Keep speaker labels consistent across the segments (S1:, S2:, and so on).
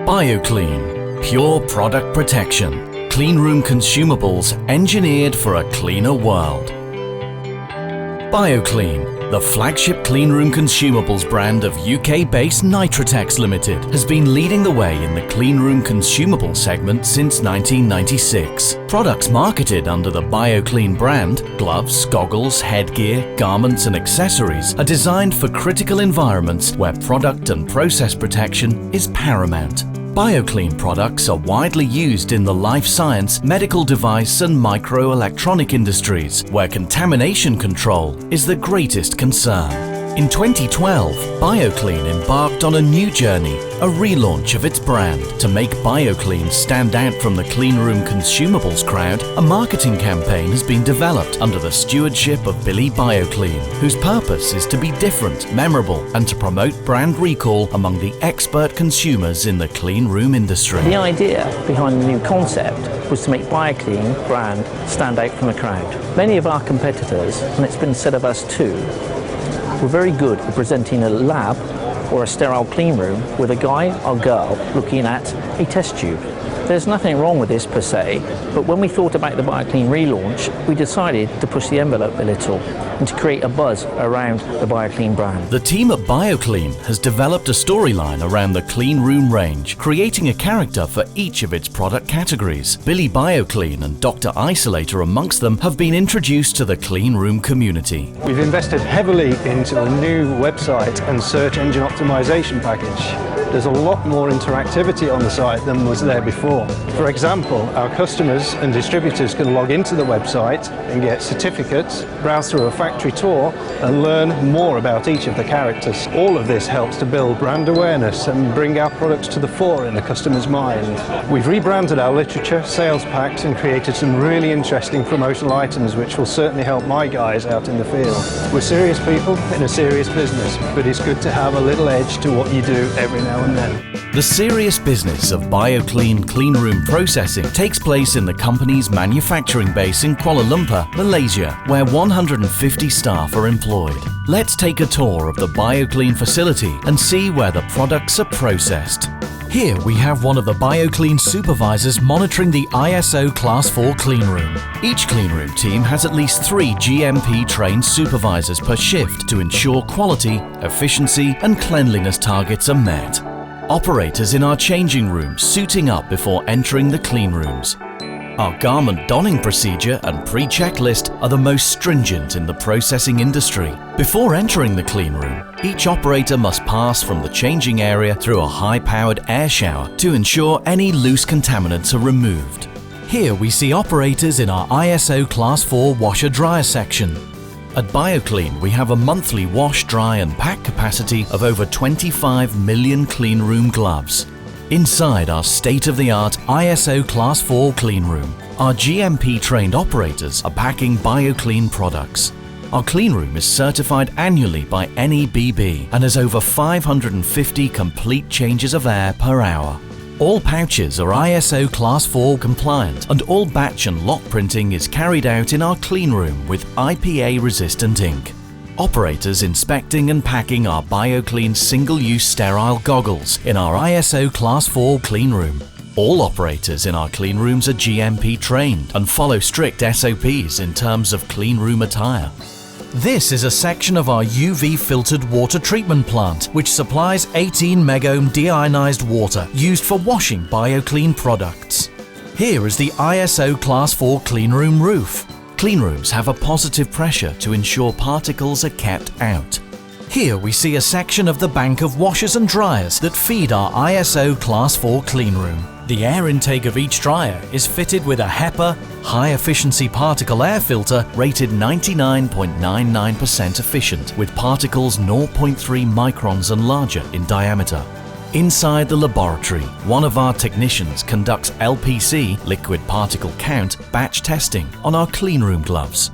S1: BioClean, pure product protection. Cleanroom consumables engineered for a cleaner world. BioClean, the flagship cleanroom consumables brand of UK-based Nitrotex Limited, has been leading the way in the cleanroom consumable segment since 1996. Products marketed under the BioClean brand, gloves, goggles, headgear, garments and accessories, are designed for critical environments where product and process protection is paramount. BioClean products are widely used in the life science, medical device and microelectronic industries, where contamination control is the greatest concern. In 2012, BioClean embarked on a new journey, a relaunch of its brand. To make BioClean stand out from the cleanroom consumables crowd, a marketing campaign has been developed under the stewardship of Billy BioClean, whose purpose is to be different, memorable, and to promote brand recall among the expert consumers in the cleanroom industry.
S2: The idea behind the new concept was to make BioClean brand stand out from the crowd. Many of our competitors, and it's been said of us too, were very good at presenting a lab or a sterile clean room with a guy or girl looking at a test tube. There's nothing wrong with this per se, but when we thought about the BioClean relaunch, we decided to push the envelope a little and to create a buzz around the BioClean brand.
S1: The team at BioClean has developed a storyline around the clean room range, creating a character for each of its product categories. Billy BioClean and Dr. Isolator amongst them have been introduced to the clean room community.
S3: We've invested heavily into a new website and search engine optimization package. There's a lot more interactivity on the site than was there before. For example, our customers and distributors can log into the website and get certificates, browse through a factory tour and learn more about each of the characters. All of this helps to build brand awareness and bring our products to the fore in the customer's mind. We've rebranded our literature, sales packs and created some really interesting promotional items which will certainly help my guys out in the field. We're serious people in a serious business, but it's good to have a little edge to what you do every now and then.
S1: The serious business of BioClean cleanroom processing takes place in the company's manufacturing base in Kuala Lumpur, Malaysia, where 150 staff are employed. Let's take a tour of the BioClean facility and see where the products are processed. Here we have one of the BioClean supervisors monitoring the ISO Class 4 cleanroom. Each cleanroom team has at least 3 GMP-trained supervisors per shift to ensure quality, efficiency and cleanliness targets are met. Operators in our changing rooms suiting up before entering the clean rooms. Our garment donning procedure and pre-checklist are the most stringent in the processing industry. Before entering the clean room, each operator must pass from the changing area through a high-powered air shower to ensure any loose contaminants are removed. Here we see operators in our ISO Class 4 washer-dryer section. At BioClean, we have a monthly wash, dry and pack capacity of over 25 million cleanroom gloves. Inside our state-of-the-art ISO Class 4 cleanroom, our GMP-trained operators are packing BioClean products. Our cleanroom is certified annually by NEBB and has over 550 complete changes of air per hour. All pouches are ISO Class 4 compliant and all batch and lot printing is carried out in our cleanroom with IPA-resistant ink. Operators inspecting and packing our BioClean single-use sterile goggles in our ISO Class 4 cleanroom. All operators in our cleanrooms are GMP trained and follow strict SOPs in terms of cleanroom attire. This is a section of our UV-filtered water treatment plant, which supplies 18 megohm deionized water used for washing BioClean products. Here is the ISO Class 4 cleanroom roof. Cleanrooms have a positive pressure to ensure particles are kept out. Here we see a section of the bank of washers and dryers that feed our ISO Class 4 cleanroom. The air intake of each dryer is fitted with a HEPA high-efficiency particle air filter rated 99.99% efficient with particles 0.3 microns and larger in diameter. Inside the laboratory, one of our technicians conducts LPC, liquid particle count, batch testing on our cleanroom gloves.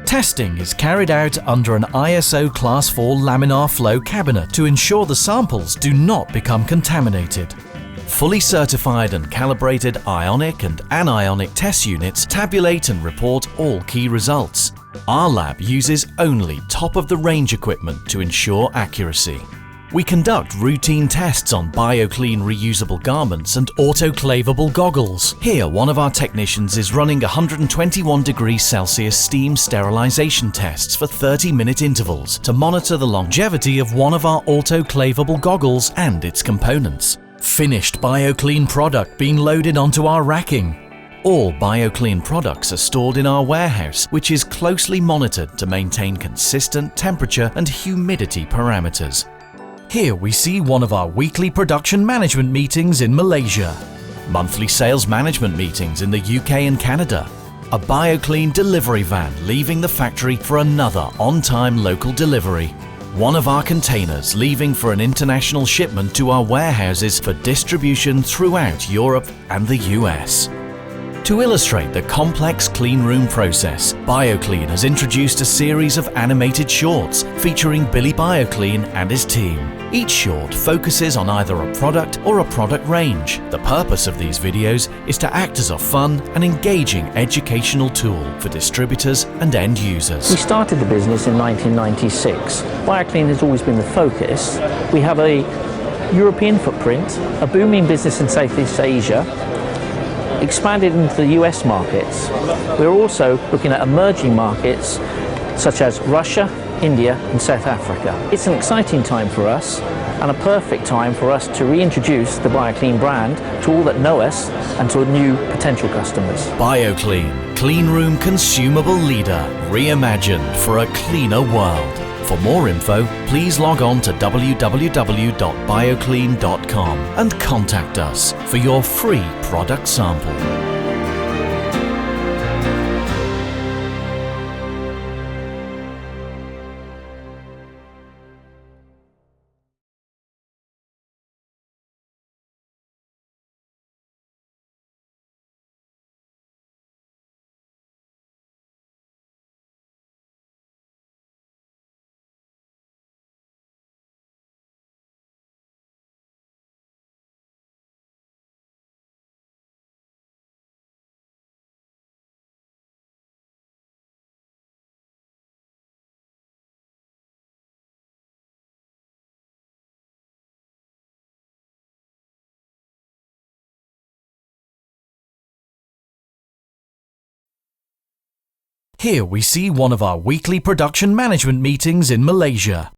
S1: Testing is carried out under an ISO Class 4 laminar flow cabinet to ensure the samples do not become contaminated. Fully certified and calibrated ionic and anionic test units tabulate and report all key results. Our lab uses only top-of-the-range equipment to ensure accuracy. We conduct routine tests on BioClean reusable garments and autoclavable goggles. Here, one of our technicians is running 121 degrees Celsius steam sterilization tests for 30-minute intervals to monitor the longevity of one of our autoclavable goggles and its components. Finished BioClean product being loaded onto our racking. All BioClean products are stored in our warehouse, which is closely monitored to maintain consistent temperature and humidity parameters. Here we see one of our weekly production management meetings in Malaysia, monthly sales management meetings in the UK and Canada, a BioClean delivery van leaving the factory for another on-time local delivery, one of our containers leaving for an international shipment to our warehouses for distribution throughout Europe and the US. To illustrate the complex clean room process, BioClean has introduced a series of animated shorts featuring Billy BioClean and his team. Each short focuses on either a product or a product range. The purpose of these videos is to act as a fun and engaging educational tool for distributors and end users.
S2: We started the business in 1996. BioClean has always been the focus. We have a European footprint, a booming business in Southeast Asia, expanded into the US markets. We're also looking at emerging markets such as Russia, India and South Africa. It's an exciting time for us and a perfect time for us to reintroduce the BioClean brand to all that know us and to new potential customers.
S1: BioClean, clean room consumable leader, reimagined for a cleaner world. For more info, please log on to www.bioclean.com and contact us for your free product sample. Here we see one of our weekly production management meetings in Malaysia,